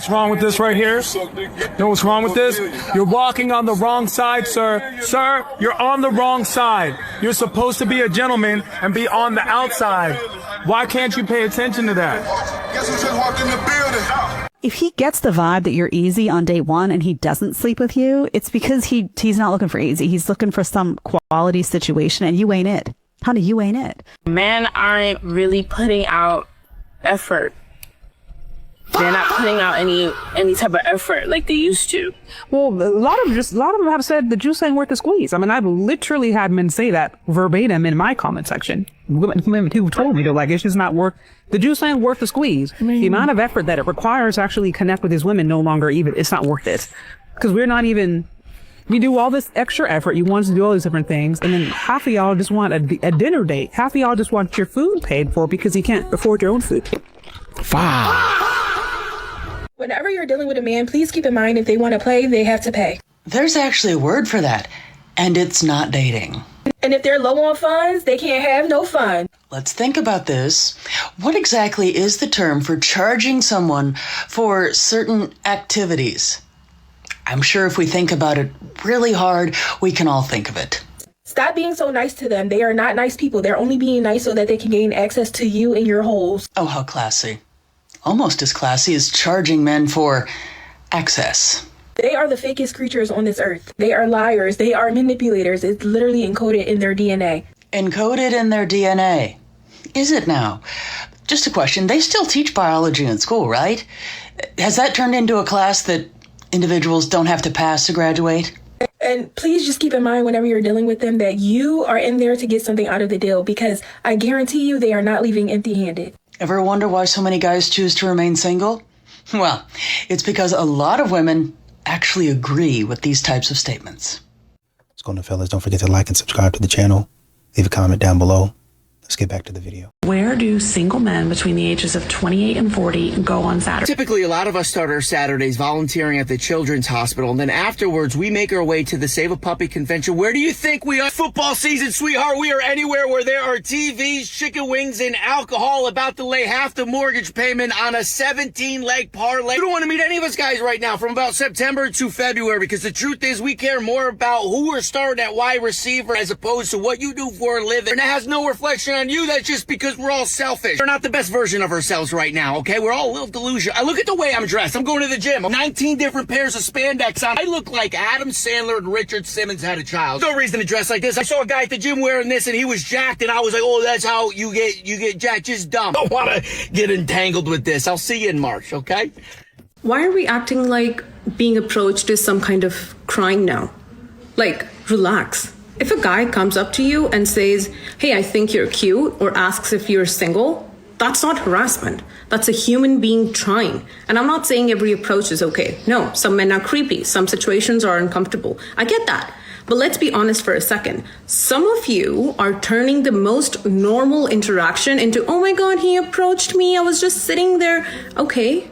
what's wrong with this right here? You know what's wrong with this? You're walking on the wrong side, sir. Sir, you're on the wrong side. You're supposed to be a gentleman and be on the outside. Why can't you pay attention to that? Guess who just walked in the building? If he gets the vibe that you're easy on day one and he doesn't sleep with you, it's because he's not looking for easy. He's looking for some quality situation, and you ain't it. Honey, you ain't it. Men aren't really putting out effort. They're not putting out any type of effort like they used to. Well, a lot of them have said the juice ain't worth the squeeze. I mean, I've literally had men say that verbatim in my comment section. Women who told me, they're like, it's just not worth, the juice ain't worth the squeeze. The amount of effort that it requires to actually connect with these women no longer even, it's not worth it. Because we do all this extra effort. You want us to do all these different things. And then half of y'all just want a dinner date. Half of y'all just want your food paid for because you can't afford your own food. Whenever you're dealing with a man, please keep in mind if they want to play, they have to pay. There's actually a word for that, and it's not dating. And if they're low on funds, they can't have no fun. Let's think about this. What exactly is the term for charging someone for certain activities? I'm sure if we think about it really hard, we can all think of it. Stop being so nice to them. They are not nice people. They're only being nice so that they can gain access to you and your holes. Oh, how classy. Almost as classy as charging men for access. They are the fakest creatures on this earth. They are liars. They are manipulators. It's literally encoded in their DNA. Encoded in their DNA. Is it now? Just a question. They still teach biology in school, right? Has that turned into a class that individuals don't have to pass to graduate? And please just keep in mind whenever you're dealing with them that you are in there to get something out of the deal, because I guarantee you they are not leaving empty-handed. Ever wonder why so many guys choose to remain single? Well, it's because a lot of women actually agree with these types of statements. What's going on, fellas? Don't forget to like and subscribe to the channel. Leave a comment down below. Let's get back to the video. Where do single men between the ages of 28 and 40 go on Saturday? Typically, a lot of us start our Saturdays volunteering at the Children's Hospital, and then afterwards, we make our way to the Save a Puppy convention. Where do you think we are? Football season, sweetheart. We are anywhere where there are TVs, chicken wings, and alcohol, about to lay half the mortgage payment on a 17-leg parlay. You don't want to meet any of us guys right now from about September to February, because the truth is we care more about who we're starting at wide receiver as opposed to what you do for a living. And that has no reflection on you. That's just because we're all selfish. We're not the best version of ourselves right now, okay? We're all a little delusional. I look at the way I'm dressed. I'm going to the gym. 19 different pairs of spandex on. I look like Adam Sandler and Richard Simmons had a child. No reason to dress like this. I saw a guy at the gym wearing this and he was jacked and I was like, oh, that's how you get jacked. Just dumb. Don't want to get entangled with this. I'll see you in March, okay? Why are we acting like being approached is some kind of crime now? Like, relax. If a guy comes up to you and says, hey, I think you're cute, or asks if you're single, that's not harassment. That's a human being trying. And I'm not saying every approach is okay. No, some men are creepy. Some situations are uncomfortable. I get that. But let's be honest for a second. Some of you are turning the most normal interaction into, oh my God, he approached me. I was just sitting there. Okay.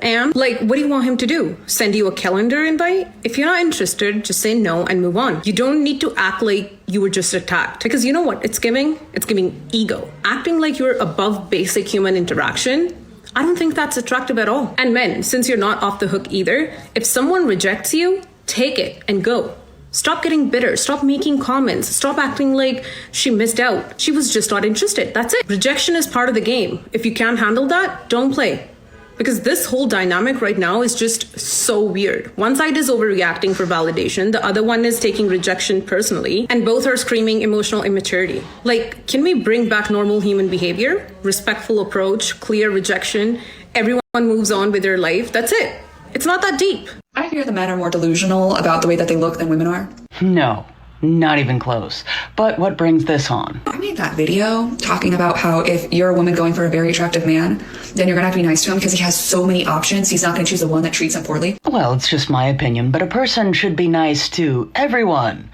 And like, what do you want him to do? Send you a calendar invite? If you're not interested, just say no and move on. You don't need to act like you were just attacked, because you know what it's giving? It's giving ego. Acting like you're above basic human interaction, I don't think that's attractive at all. And men, since you're not off the hook either, if someone rejects you, take it and go. Stop getting bitter. Stop making comments. Stop acting like she missed out. She was just not interested. That's it. Rejection is part of the game. If you can't handle that, don't play. Because this whole dynamic right now is just so weird. One side is overreacting for validation, the other one is taking rejection personally, and both are screaming emotional immaturity. Like, can we bring back normal human behavior? Respectful approach, clear rejection, everyone moves on with their life. That's it. It's not that deep. I hear the men are more delusional about the way that they look than women are. No. Not even close. But what brings this on? I made that video talking about how if you're a woman going for a very attractive man, then you're gonna have to be nice to him because he has so many options. He's not gonna choose the one that treats him poorly. Well, it's just my opinion, but a person should be nice to everyone.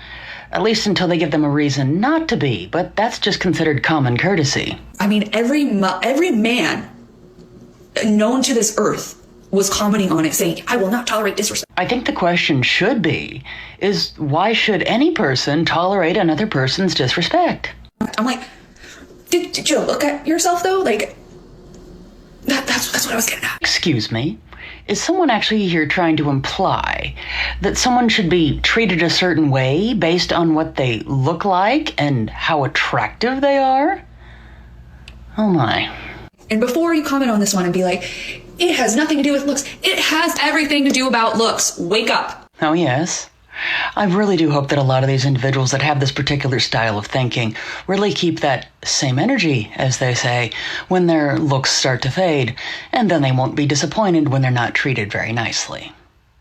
At least until they give them a reason not to be, but that's just considered common courtesy. I mean, every man known to this earth was commenting on it, saying, I will not tolerate disrespect. I think the question should be, is why should any person tolerate another person's disrespect? I'm like, did you look at yourself though? Like, that's what I was getting at. Excuse me? is someone actually here trying to imply that someone should be treated a certain way based on what they look like and how attractive they are? Oh my. And before you comment on this one and be like, it has nothing to do with looks, it has everything to do about looks. Wake up. Oh, yes. I really do hope that a lot of these individuals that have this particular style of thinking really keep that same energy, as they say, when their looks start to fade, and then they won't be disappointed when they're not treated very nicely.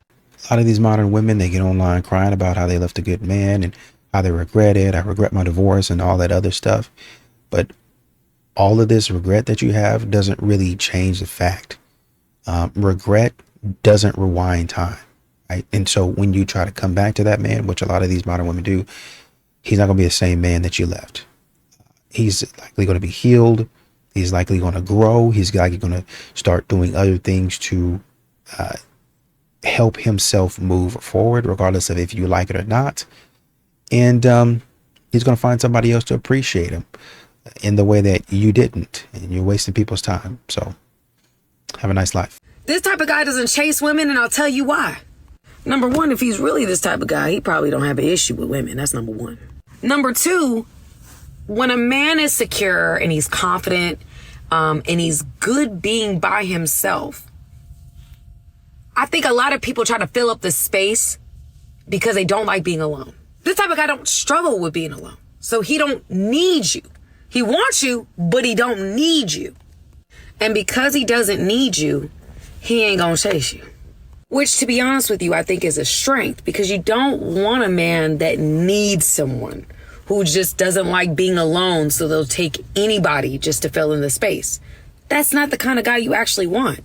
A lot of these modern women, they get online crying about how they left a good man and how they regret it. I regret my divorce and all that other stuff. But all of this regret that you have doesn't really change the fact. Regret doesn't rewind time. Right? And so when you try to come back to that man, which a lot of these modern women do, he's not going to be the same man that you left. He's likely going to be healed. He's likely going to grow. He's likely going to start doing other things to help himself move forward, regardless of if you like it or not. And he's going to find somebody else to appreciate him in the way that you didn't. And you're wasting people's time. So have a nice life. This type of guy doesn't chase women, and I'll tell you why. Number one, if he's really this type of guy, he probably don't have an issue with women. That's number one. Number two, when a man is secure and he's confident and he's good being by himself, I think a lot of people try to fill up the space because they don't like being alone. This type of guy don't struggle with being alone. So he don't need you. He wants you, but he don't need you. And because he doesn't need you, he ain't gonna chase you. Which, to be honest with you, I think is a strength, because you don't want a man that needs someone who just doesn't like being alone, so they'll take anybody just to fill in the space. That's not the kind of guy you actually want.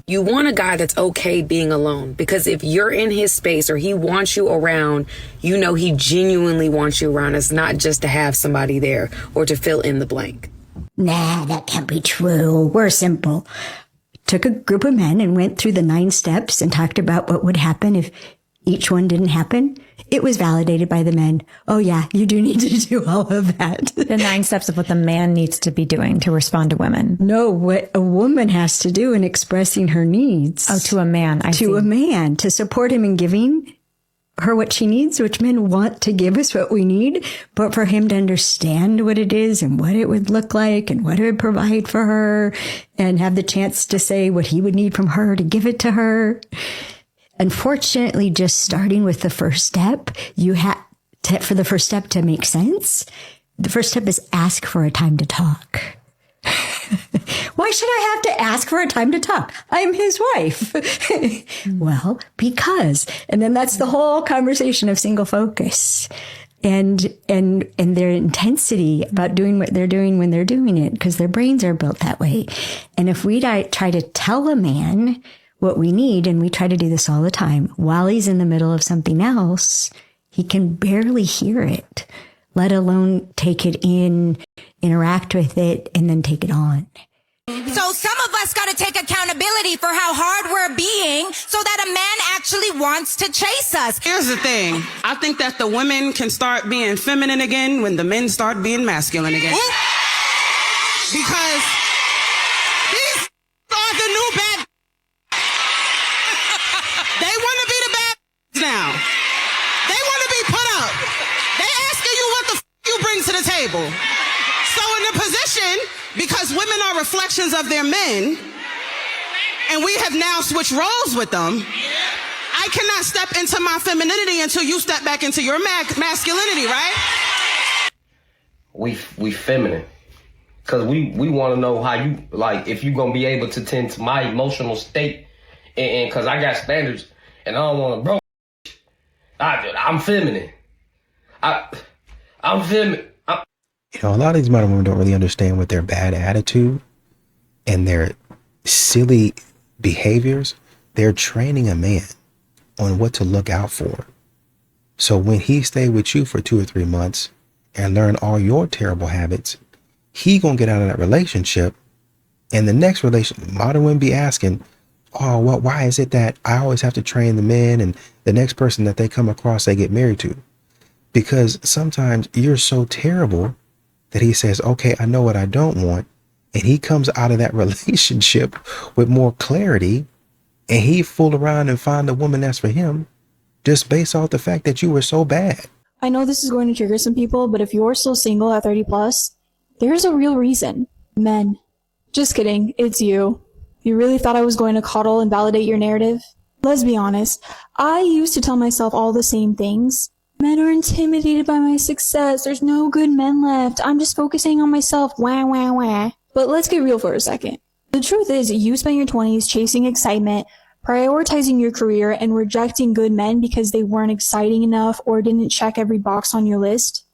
You want a guy that's okay being alone, because if you're in his space or he wants you around, you know he genuinely wants you around. It's not just to have somebody there or to fill in the blank. Nah, that can't be true. We're simple. Took a group of men and went through the 9 steps and talked about what would happen if each one didn't happen. It was validated by the men. Oh yeah, you do need to do all of that. The 9 steps of what the man needs to be doing to respond to women. No, what a woman has to do in expressing her needs. Oh, to a man. A man, to support him in giving her what she needs, which men want to give us what we need, but for him to understand what it is and what it would look like and what it would provide for her, and have the chance to say what he would need from her to give it to her. Unfortunately, just starting with the first step, you have to, for the first step to make sense, the first step is ask for a time to talk. Why should I have to ask for a time to talk? I'm his wife. Well, because, and then that's the whole conversation of single focus and their intensity about doing what they're doing when they're doing it, because their brains are built that way. And if we try to tell a man what we need, and we try to do this all the time, while he's in the middle of something else, he can barely hear it, let alone take it in, interact with it, and then take it on. So some of us got to take accountability for how hard we're being so that a man actually wants to chase us. Here's the thing. I think that the women can start being feminine again when the men start being masculine again. Because these are the new bad. They want to be the bad now. They want to be put up. They asking you what the you bring to the table. So in the position, because women are reflections of their men, and we have now switched roles with them, I cannot step into my femininity until you step back into your masculinity, right? We feminine. Because we want to know how you, like, if you're going to be able to tend to my emotional state. And because I got standards, and I don't want to, bro, I'm feminine. I'm feminine. You know, a lot of these modern women don't really understand with their bad attitude and their silly behaviors. They're training a man on what to look out for. So when he stay with you for 2 or 3 months and learn all your terrible habits, he gonna get out of that relationship. And the next relation, modern women be asking, oh, well, why is it that I always have to train the men, and the next person that they come across, they get married to? Because sometimes you're so terrible that he says, okay, I know what I don't want. And he comes out of that relationship with more clarity and he fool around and find a woman that's for him just based off the fact that you were so bad. I know this is going to trigger some people, but if you're still single at 30 plus, there's a real reason. Men. Just kidding. It's you. You really thought I was going to coddle and validate your narrative? Let's be honest. I used to tell myself all the same things. Men are intimidated by my success. There's no good men left. I'm just focusing on myself. Wah, wah, wah. But let's get real for a second. The truth is, you spent your 20s chasing excitement, prioritizing your career, and rejecting good men because they weren't exciting enough or didn't check every box on your list.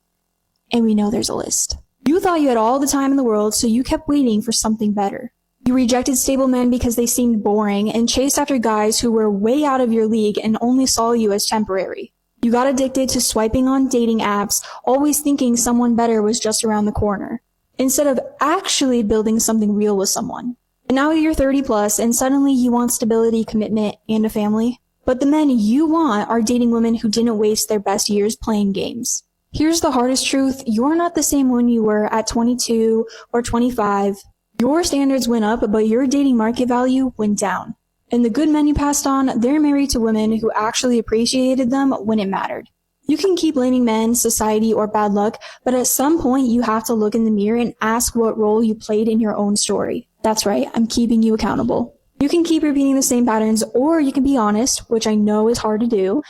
And we know there's a list. You thought you had all the time in the world, so you kept waiting for something better. You rejected stable men because they seemed boring and chased after guys who were way out of your league and only saw you as temporary. You got addicted to swiping on dating apps, always thinking someone better was just around the corner, instead of actually building something real with someone. And now you're 30 plus and suddenly you want stability, commitment, and a family. But the men you want are dating women who didn't waste their best years playing games. Here's the hardest truth. You're not the same when you were at 22 or 25. Your standards went up, but your dating market value went down. And the good men you passed on, they're married to women who actually appreciated them when it mattered. You can keep blaming men, society, or bad luck, but at some point you have to look in the mirror and ask what role you played in your own story. That's right, I'm keeping you accountable. You can keep repeating the same patterns, or you can be honest, which I know is hard to do,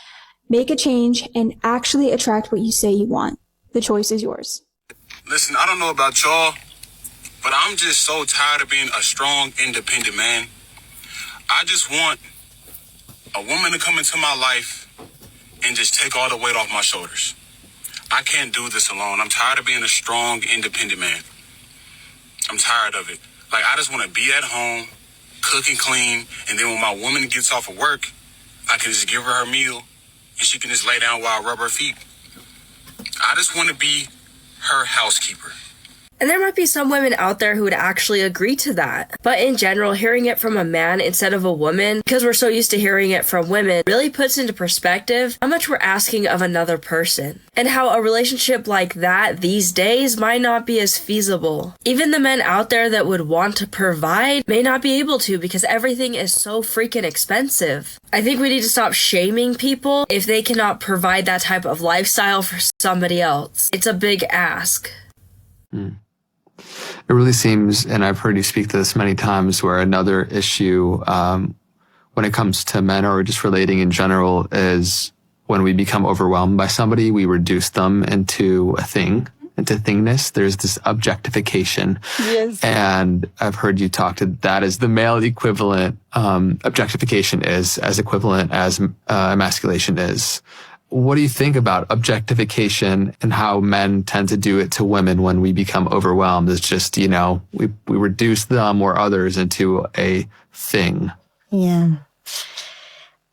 make a change, and actually attract what you say you want. The choice is yours. Listen, I don't know about y'all, but I'm just so tired of being a strong, independent man. I just want a woman to come into my life and just take all the weight off my shoulders. I can't do this alone. I'm tired of being a strong, independent man. I'm tired of it. Like, I just want to be at home, cook and clean, and then when my woman gets off of work, I can just give her her meal, and she can just lay down while I rub her feet. I just want to be her housekeeper. And there might be some women out there who would actually agree to that. But in general, hearing it from a man instead of a woman, because we're so used to hearing it from women, really puts into perspective how much we're asking of another person. And how a relationship like that these days might not be as feasible. Even the men out there that would want to provide may not be able to because everything is so freaking expensive. I think we need to stop shaming people if they cannot provide that type of lifestyle for somebody else. It's a big ask. It really seems, and I've heard you speak to this many times, where another issue when it comes to men or just relating in general is when we become overwhelmed by somebody, we reduce them into a thing, into thingness. There's this objectification. Yes. And I've heard you talk to that as the male equivalent. Objectification is as equivalent as emasculation is. What do you think about objectification and how men tend to do it to women when we become overwhelmed? It's just, we reduce them or others into a thing. Yeah.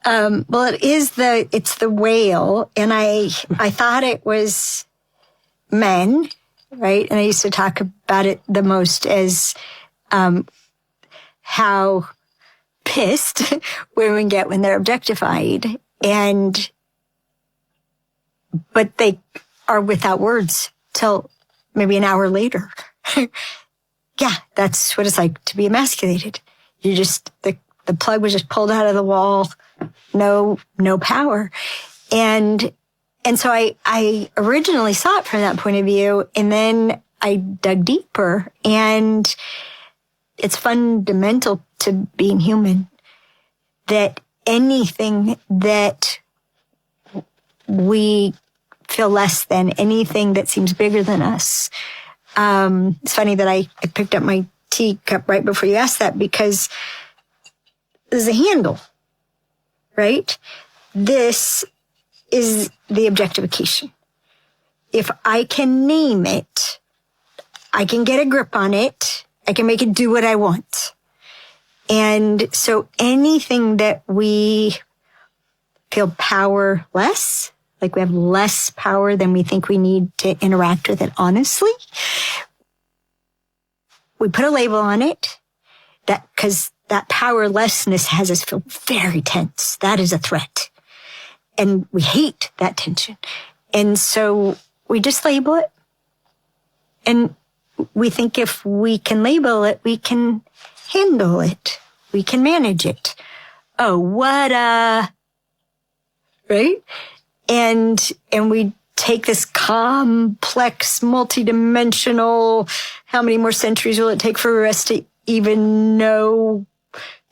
Well, it's the whale. And I thought it was men, right? And I used to talk about it the most as, how pissed women get when they're objectified. But they are without words till maybe an hour later. Yeah, that's what it's like to be emasculated. You just, the plug was just pulled out of the wall, no power. And so I originally saw it from that point of view, and then I dug deeper, and it's fundamental to being human that anything that we feel less than, anything that seems bigger than us. It's funny that I picked up my teacup right before you asked that, because there's a handle, right? This is the objectification. If I can name it, I can get a grip on it, I can make it do what I want. And so anything that we feel powerless, like we have less power than we think we need to interact with it honestly, we put a label on it, that because that powerlessness has us feel very tense. That is a threat. And we hate that tension. And so we just label it. And we think if we can label it, we can handle it. We can manage it. oh, what right? And we take this complex, multidimensional, how many more centuries will it take for us to even know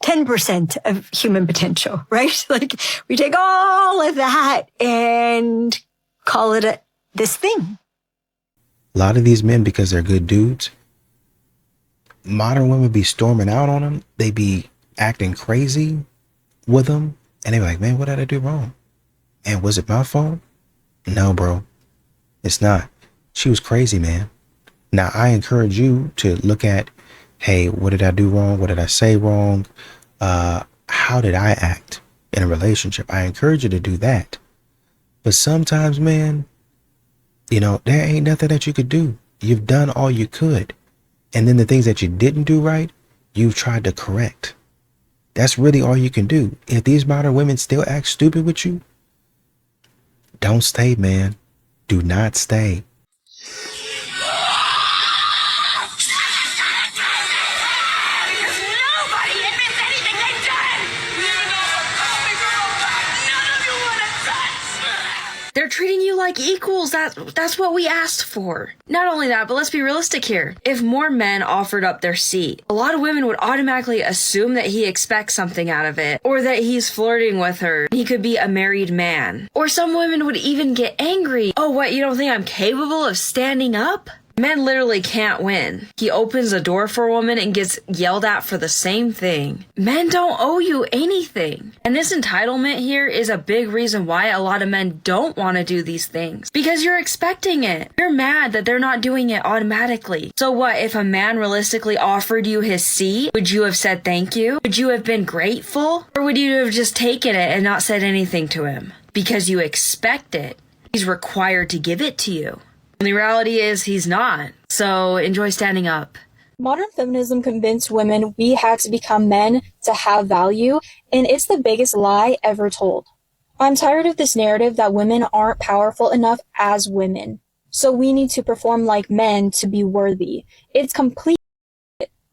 10% of human potential, right? Like, we take all of that and call it this thing. A lot of these men, because they're good dudes, modern women be storming out on them. They be acting crazy with them. And they be like, man, what did I do wrong? And was it my fault? No, bro, it's not. She was crazy, man. Now, I encourage you to look at, hey, what did I do wrong? What did I say wrong? How did I act in a relationship? I encourage you to do that. But sometimes, man, you know, there ain't nothing that you could do. You've done all you could. And then the things that you didn't do right, you've tried to correct. That's really all you can do. If these modern women still act stupid with you, don't stay, man. Do not stay. They're treating you like equals. That's what we asked for. Not only that, but let's be realistic here. If more men offered up their seat, a lot of women would automatically assume that he expects something out of it, or that he's flirting with her. He could be a married man. Or some women would even get angry. Oh, what, you don't think I'm capable of standing up? Men literally can't win. He opens a door for a woman and gets yelled at for the same thing. Men don't owe you anything. And this entitlement here is a big reason why a lot of men don't want to do these things. Because you're expecting it. You're mad that they're not doing it automatically. So what, if a man realistically offered you his seat, would you have said thank you? Would you have been grateful? Or would you have just taken it and not said anything to him? Because you expect it. He's required to give it to you. And the reality is he's not. So enjoy standing up. Modern feminism convinced women we had to become men to have value, and it's the biggest lie ever told. I'm tired of this narrative that women aren't powerful enough as women, so we need to perform like men to be worthy. It's complete.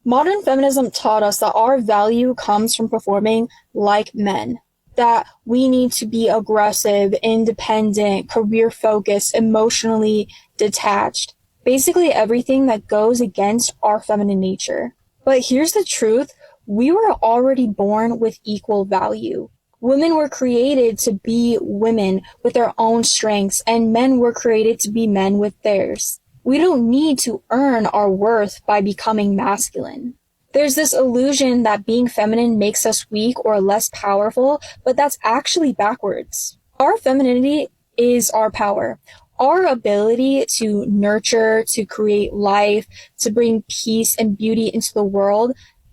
Modern feminism taught us that our value comes from performing like men. That we need to be aggressive, independent, career-focused, emotionally detached. Basically everything that goes against our feminine nature. But here's the truth. We were already born with equal value. Women were created to be women with their own strengths, and men were created to be men with theirs. We don't need to earn our worth by becoming masculine. There's this illusion that being feminine makes us weak or less powerful, but that's actually backwards. Our femininity is our power. Our ability to nurture, to create life, to bring peace and beauty into the world,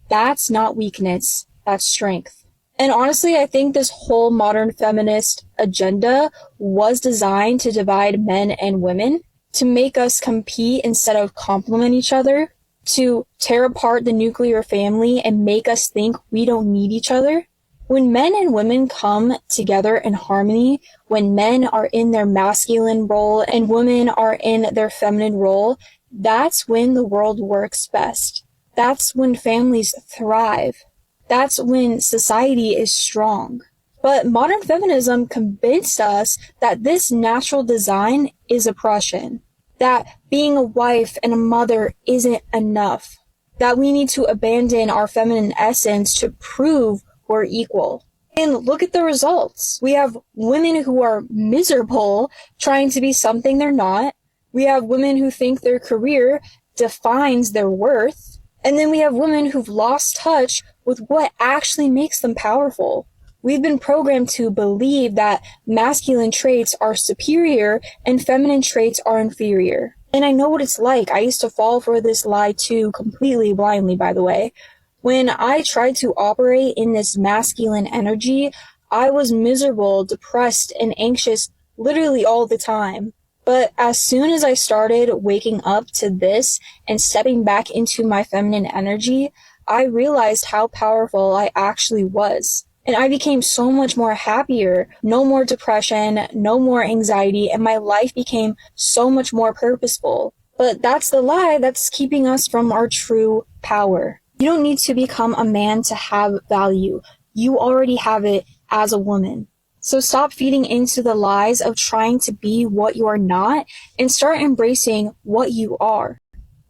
that's not weakness, that's strength. And honestly, I think this whole modern feminist agenda was designed to divide men and women, to make us compete instead of complement each other, to tear apart the nuclear family and make us think we don't need each other. When men and women come together in harmony, when men are in their masculine role and women are in their feminine role, that's when the world works best. That's when families thrive. That's when society is strong. But modern feminism convinced us that this natural design is oppression. That being a wife and a mother isn't enough. That we need to abandon our feminine essence to prove we're equal. And look at the results. We have women who are miserable trying to be something they're not. We have women who think their career defines their worth. And then we have women who've lost touch with what actually makes them powerful. We've been programmed to believe that masculine traits are superior and feminine traits are inferior. And I know what it's like. I used to fall for this lie too, completely blindly, by the way. When I tried to operate in this masculine energy, I was miserable, depressed, and anxious literally all the time. But as soon as I started waking up to this and stepping back into my feminine energy, I realized how powerful I actually was. And I became so much more happier, no more depression, no more anxiety, and my life became so much more purposeful. But that's the lie that's keeping us from our true power. You don't need to become a man to have value. You already have it as a woman. So stop feeding into the lies of trying to be what you are not and start embracing what you are.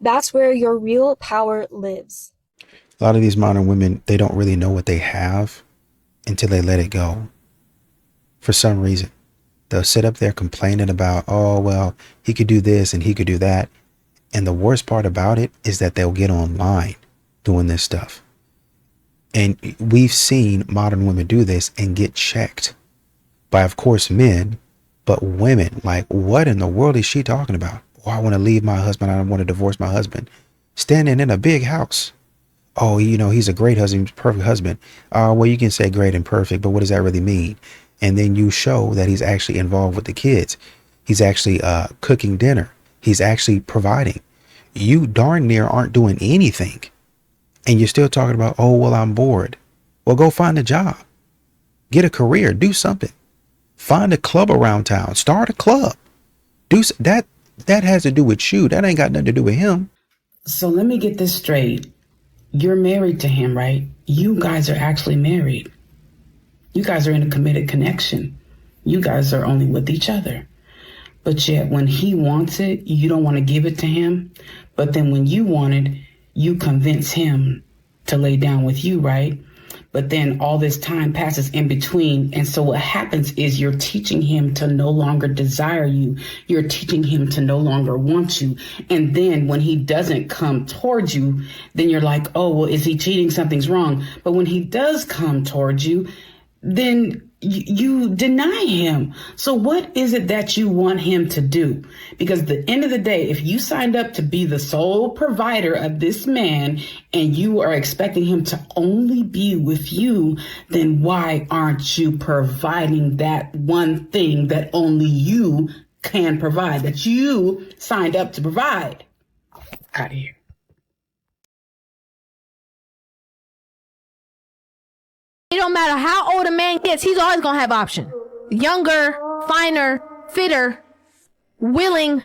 That's where your real power lives. A lot of these modern women, they don't really know what they have until they let it go. For some reason, they'll sit up there complaining about, oh, well, he could do this and he could do that. And the worst part about it is that they'll get online doing this stuff. And we've seen modern women do this and get checked by, of course, men, but women. Like, what in the world is she talking about? Oh, I want to leave my husband. I want to divorce my husband. Standing in a big house. Oh, you know, he's a great husband, perfect husband. Well, you can say great and perfect, but what does that really mean? And then you show that he's actually involved with the kids. He's actually cooking dinner. He's actually providing. You darn near aren't doing anything. And you're still talking about, oh, well, I'm bored. Well, go find a job. Get a career. Do something. Find a club around town. Start a club. Do that. That has to do with you. That ain't got nothing to do with him. So let me get this straight. You're married to him, right? You guys are actually married. You guys are in a committed connection. You guys are only with each other. But yet when he wants it, you don't want to give it to him. But then when you want it, you convince him to lay down with you, right? But then all this time passes in between. And so what happens is you're teaching him to no longer desire you. You're teaching him to no longer want you. And then when he doesn't come towards you, then you're like, oh, well, is he cheating? Something's wrong. But when he does come towards you, then you deny him. So what is it that you want him to do? Because at the end of the day, if you signed up to be the sole provider of this man and you are expecting him to only be with you, then why aren't you providing that one thing that only you can provide, that you signed up to provide? Out of here. It don't matter how old a man gets, he's always gonna have option. Younger, finer, fitter, willing.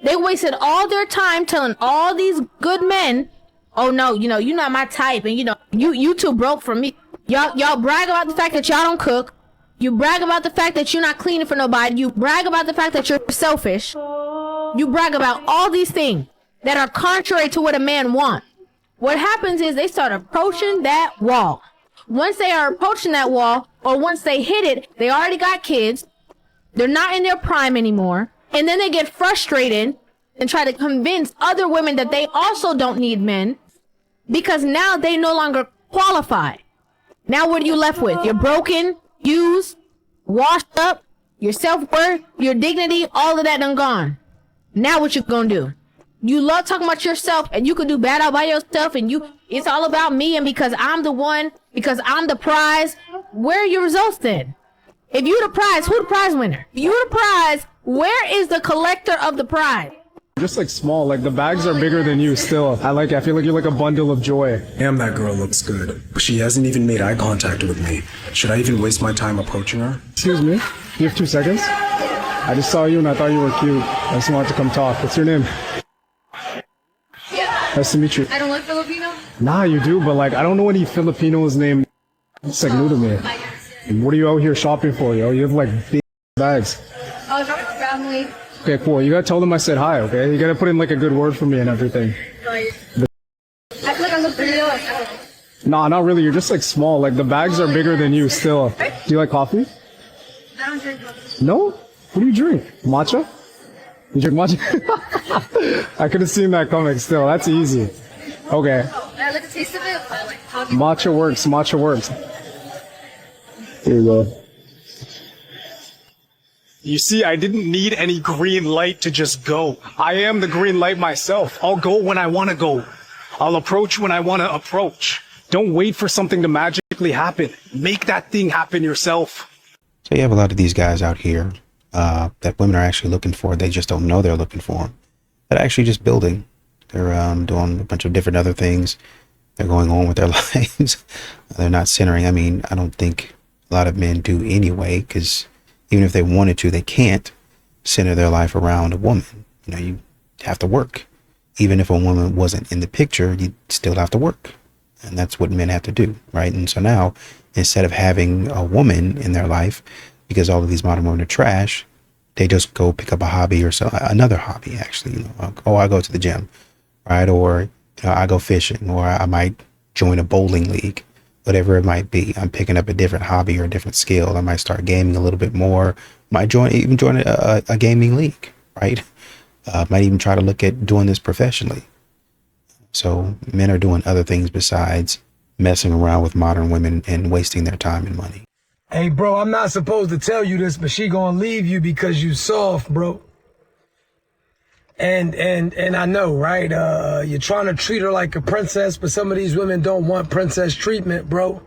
They wasted all their time telling all these good men, oh no, you're not my type, and you too broke for me. Y'all brag about the fact that y'all don't cook. You brag about the fact that you're not cleaning for nobody. You brag about the fact that you're selfish. You brag about all these things that are contrary to what a man wants. What happens is they start approaching that wall. Once they are approaching that wall, or once they hit it, they already got kids. They're not in their prime anymore. And then they get frustrated and try to convince other women that they also don't need men because now they no longer qualify. Now what are you left with? You're broken, used, washed up, your self-worth, your dignity, all of that done gone. Now what you gonna do? You love talking about yourself and you can do bad all by yourself and it's all about me and because I'm the one, because I'm the prize. Where are your results then? If you the prize, who the prize winner? If you the prize, where is the collector of the prize? Just like small, like the bags are bigger than you still. I feel like you're like a bundle of joy. Damn, that girl looks good, but she hasn't even made eye contact with me. Should I even waste my time approaching her? Excuse me, you have 2 seconds? I just saw you and I thought you were cute. I just wanted to come talk. What's your name? Nice to meet you. I don't look Filipino? Nah, you do, but like, I don't know any Filipinos named. It's like new to me. What are you out here shopping for, yo? You have like big bags. Oh, it's for family. Okay, cool. You gotta tell them I said hi, okay? You gotta put in like a good word for me and everything. I feel like I look Filipino. Nah, not really. You're just like small. Like the bags are bigger than you still. Do you like coffee? I don't drink coffee. No? What do you drink? Matcha? You drink matcha? I could have seen that coming still. That's easy. Okay. I like the taste of it. I like coffee. Matcha works. Matcha works. Here you go. You see, I didn't need any green light to just go. I am the green light myself. I'll go when I want to go. I'll approach when I want to approach. Don't wait for something to magically happen. Make that thing happen yourself. So you have a lot of these guys out here that women are actually looking for. They just don't know they're looking for them. They're actually just building. They're doing a bunch of different other things. They're going on with their lives. They're not centering. I mean, I don't think a lot of men do anyway, because even if they wanted to, they can't center their life around a woman. You have to work. Even if a woman wasn't in the picture, you'd still have to work. And that's what men have to do, right? And so now, instead of having a woman in their life, because all of these modern women are trash, they just go pick up a hobby or another hobby, actually. I go to the gym, right? Or I go fishing, or I might join a bowling league, whatever it might be. I'm picking up a different hobby or a different skill. I might start gaming a little bit more. Might join a gaming league, right? Might even try to look at doing this professionally. So men are doing other things besides messing around with modern women and wasting their time and money. Hey, bro, I'm not supposed to tell you this, but she gonna leave you because you soft, bro. And I know, right? You're trying to treat her like a princess, but some of these women don't want princess treatment, bro.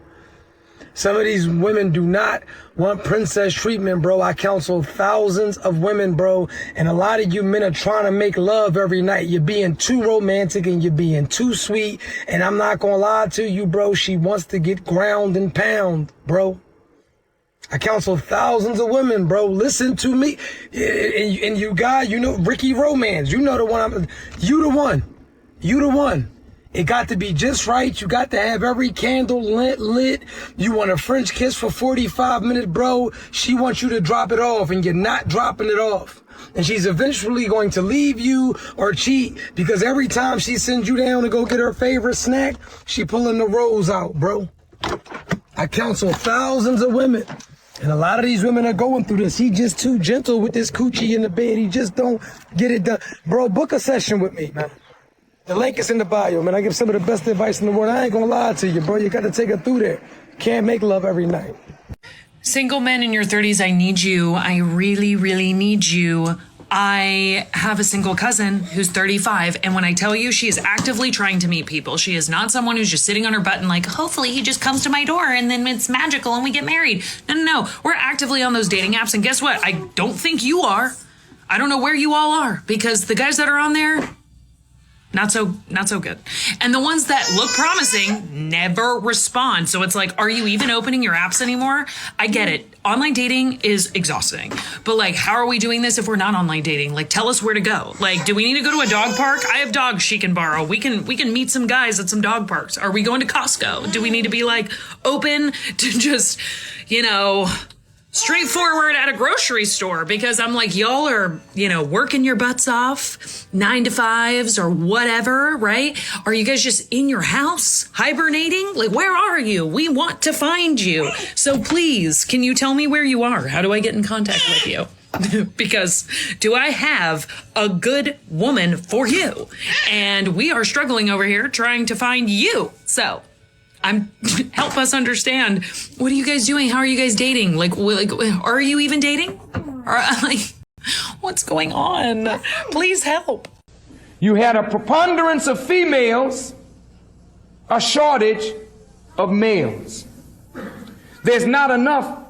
Some of these women do not want princess treatment, bro. I counsel thousands of women, bro. And a lot of you men are trying to make love every night. You're being too romantic and you're being too sweet. And I'm not going to lie to you, bro. She wants to get ground and pound, bro. I counsel thousands of women, bro. Listen to me. And you guys, you know, Ricky Romance, you know the one. You the one. You the one. It got to be just right. You got to have every candle lit. You want a French kiss for 45 minutes, bro. She wants you to drop it off, and you're not dropping it off. And she's eventually going to leave you or cheat, because every time she sends you down to go get her favorite snack, she pulling the rose out, bro. I counsel thousands of women, and a lot of these women are going through this. He just too gentle with this coochie in the bed. He just don't get it done. Bro, book a session with me, man. The link is in the bio, man. I give some of the best advice in the world. I ain't gonna lie to you, bro. You got to take her through there. Can't make love every night. Single men in your 30s, I need you. I really, really need you. I have a single cousin who's 35, and when I tell you, she is actively trying to meet people. She is not someone who's just sitting on her butt and like, hopefully he just comes to my door and then it's magical and we get married. No. We're actively on those dating apps, and guess what? I don't think you are. I don't know where you all are, because the guys that are on there, not so good. And the ones that look promising never respond. So it's like, are you even opening your apps anymore? I get it. Online dating is exhausting. But like, how are we doing this if we're not online dating? Like, tell us where to go. Like, do we need to go to a dog park? I have dogs she can borrow. We can meet some guys at some dog parks. Are we going to Costco? Do we need to be like open to just, straightforward at a grocery store? Because I'm like, y'all are, working your butts off, 9 to 5s or whatever, right? Are you guys just in your house hibernating? Like, where are you? We want to find you. So please, can you tell me where you are? How do I get in contact with you? Because do I have a good woman for you? And we are struggling over here trying to find you. So help us understand. What are you guys doing? How are you guys dating? Like, are you even dating? Or what's going on? Please help. You had a preponderance of females, a shortage of males. There's not enough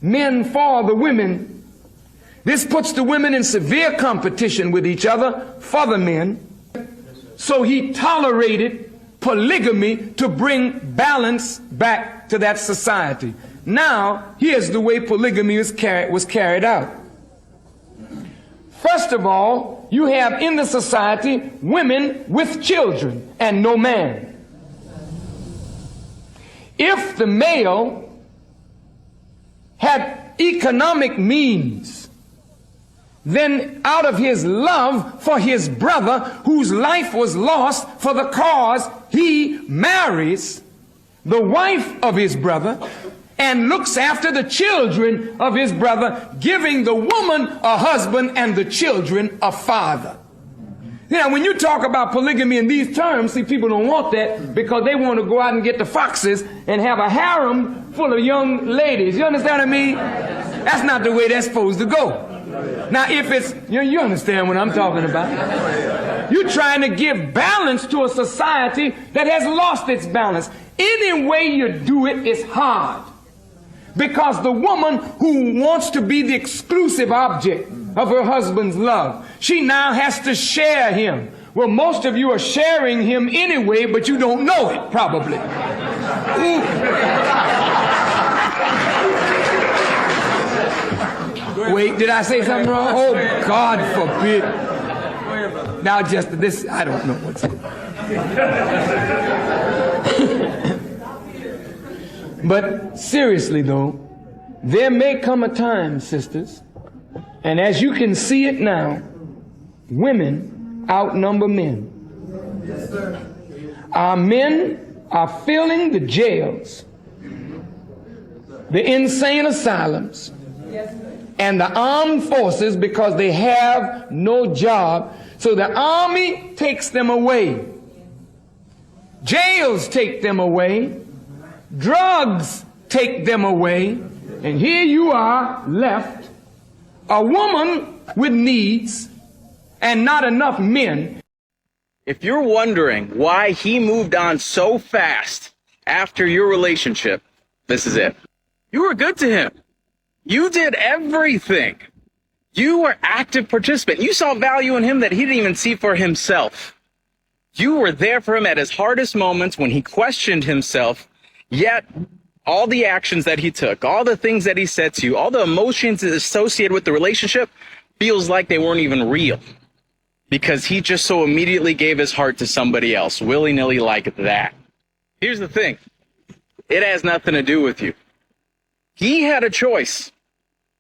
men for the women. This puts the women in severe competition with each other for the men. So he tolerated polygamy to bring balance back to that society. Now, here's the way polygamy was carried out. First of all, you have in the society women with children and no man. If the male had economic means, then out of his love for his brother, whose life was lost for the cause, he marries the wife of his brother and looks after the children of his brother, giving the woman a husband and the children a father. Now, when you talk about polygamy in these terms, see, people don't want that because they want to go out and get the foxes and have a harem full of young ladies. You understand what I mean? That's not the way that's supposed to go. Now, if it's, you understand what I'm talking about. You're trying to give balance to a society that has lost its balance. Any way you do it is hard. Because the woman who wants to be the exclusive object of her husband's love, she now has to share him. Well, most of you are sharing him anyway, but you don't know it, probably. Wait, did I say something wrong? Oh, God forbid. Now, just this, I don't know what's going on. But seriously though, there may come a time, sisters, and as you can see it now, women outnumber men. Our men are filling the jails, the insane asylums, and the armed forces because they have no job. So the army takes them away. Jails take them away. Drugs take them away. And here you are left, a woman with needs and not enough men. If you're wondering why he moved on so fast after your relationship, this is it. You were good to him. You did everything. You were active participant. You saw value in him that he didn't even see for himself. You were there for him at his hardest moments when he questioned himself, yet all the actions that he took, all the things that he said to you, all the emotions associated with the relationship feels like they weren't even real. Because he just so immediately gave his heart to somebody else, willy-nilly like that. Here's the thing. It has nothing to do with you. He had a choice.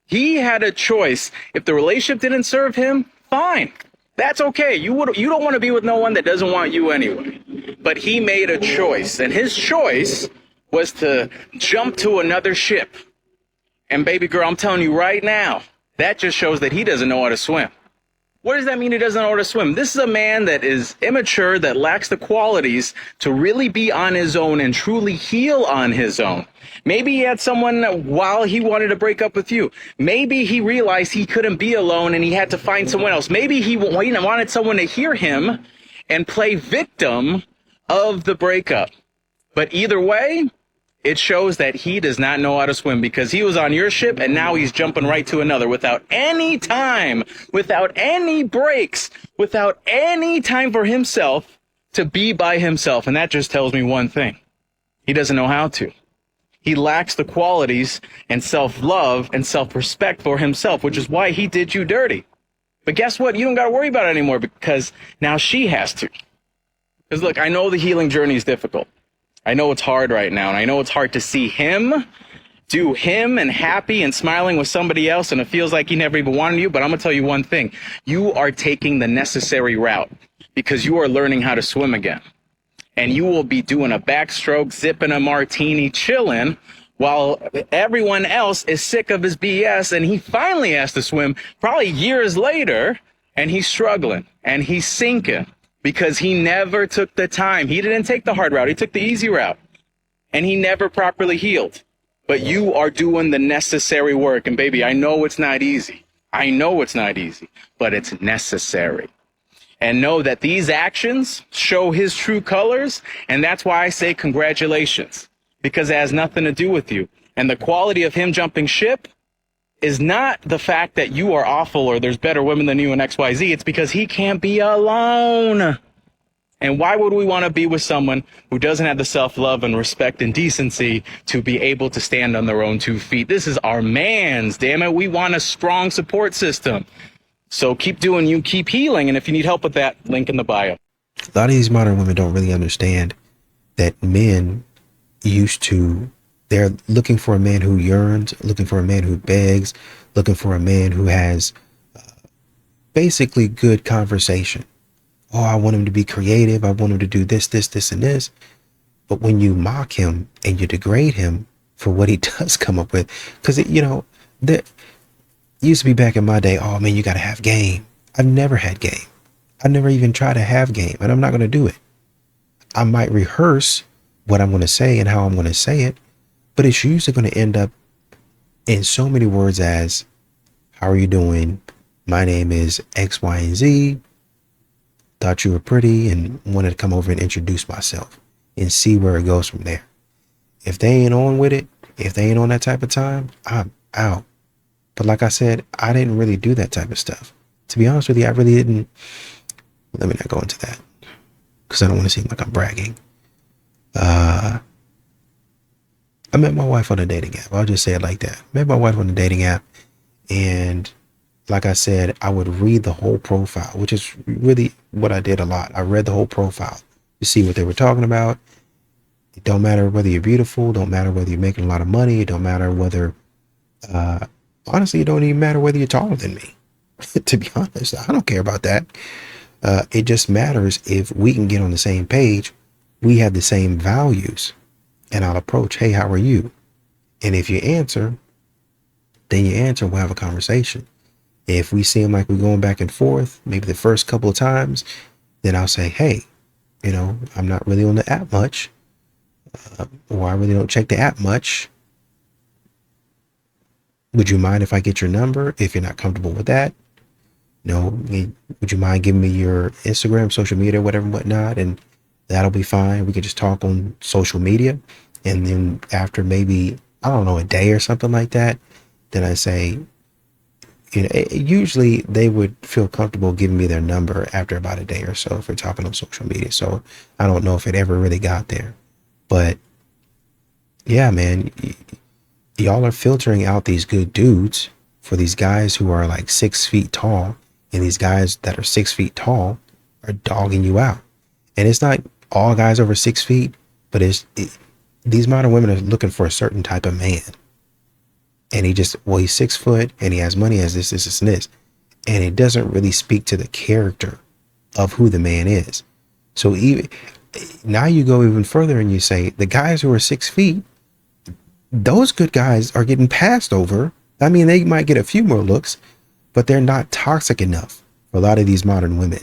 He had a choice. If the relationship didn't serve him, fine. That's okay. You don't want to be with no one that doesn't want you anyway. But he made a choice, and his choice was to jump to another ship. And baby girl, I'm telling you right now, that just shows that he doesn't know how to swim. What does that mean he doesn't know how to swim? This is a man that is immature, that lacks the qualities to really be on his own and truly heal on his own. Maybe he had someone while he wanted to break up with you. Maybe he realized he couldn't be alone and he had to find someone else. Maybe he wanted someone to hear him and play victim of the breakup. But either way, it shows that he does not know how to swim because he was on your ship and now he's jumping right to another without any time, without any breaks, without any time for himself to be by himself. And that just tells me one thing. He doesn't know how to. He lacks the qualities and self-love and self-respect for himself, which is why he did you dirty. But guess what? You don't got to worry about it anymore because now she has to. Because look, I know the healing journey is difficult. I know it's hard right now, and I know it's hard to see him do him and happy and smiling with somebody else, and it feels like he never even wanted you. But I'm going to tell you one thing. You are taking the necessary route because you are learning how to swim again. And you will be doing a backstroke, zipping a martini, chilling, while everyone else is sick of his BS, and he finally has to swim probably years later, and he's struggling, and he's sinking. Because he never took the time. He didn't take the hard route. He took the easy route. And he never properly healed. But you are doing the necessary work. And baby, I know it's not easy. I know it's not easy. But it's necessary. And know that these actions show his true colors. And that's why I say congratulations. Because it has nothing to do with you. And the quality of him jumping ship is not the fact that you are awful or there's better women than you and XYZ. It's because he can't be alone. And why would we want to be with someone who doesn't have the self-love and respect and decency to be able to stand on their own 2 feet? This is our man's, damn it. We want a strong support system. So keep doing you, keep healing. And if you need help with that, link in the bio. A lot of these modern women don't really understand that men they're looking for a man who yearns, looking for a man who begs, looking for a man who has basically good conversation. Oh, I want him to be creative. I want him to do this, this, this, and this. But when you mock him and you degrade him for what he does come up with, because, there used to be back in my day, oh, man, you got to have game. I've never had game. I never even tried to have game, and I'm not going to do it. I might rehearse what I'm going to say and how I'm going to say it, but it's usually going to end up in so many words as, how are you doing? My name is X, Y, and Z. Thought you were pretty and wanted to come over and introduce myself and see where it goes from there. If they ain't on with it, if they ain't on that type of time, I'm out. But like I said, I didn't really do that type of stuff. To be honest with you, I really didn't. Let me not go into that because I don't want to seem like I'm bragging. I met my wife on a dating app. I'll just say it like that. Met my wife on a dating app. And like I said, I would read the whole profile, which is really what I did a lot. I read the whole profile to see what they were talking about, Don't matter whether you're beautiful, don't matter whether you're making a lot of money, it don't matter whether, honestly, it don't even matter whether you're taller than me. To be honest, I don't care about that. It just matters if we can get on the same page, we have the same values, and I'll approach, hey, how are you? And if you answer, then you answer, we'll have a conversation. If we seem like we're going back and forth, maybe the first couple of times, then I'll say, hey, you know, I'm not really on the app much, or I really don't check the app much. Would you mind if I get your number? If you're not comfortable with that, would you mind giving me your Instagram, social media, whatever, whatnot? And that'll be fine. We could just talk on social media. And then after maybe, I don't know, a day or something like that, then I say, you know, usually they would feel comfortable giving me their number after about a day or so if we're talking on social media. So I don't know if it ever really got there. But yeah, man, y'all are filtering out these good dudes for these guys who are like 6 feet tall, and these guys that are 6 feet tall are dogging you out. And it's not all guys over 6 feet, but these modern women are looking for a certain type of man. And he's 6 foot and he has money, has this, and this. And it doesn't really speak to the character of who the man is. So even now you go even further and you say the guys who are 6 feet, those good guys are getting passed over. I mean, they might get a few more looks, but they're not toxic enough for a lot of these modern women.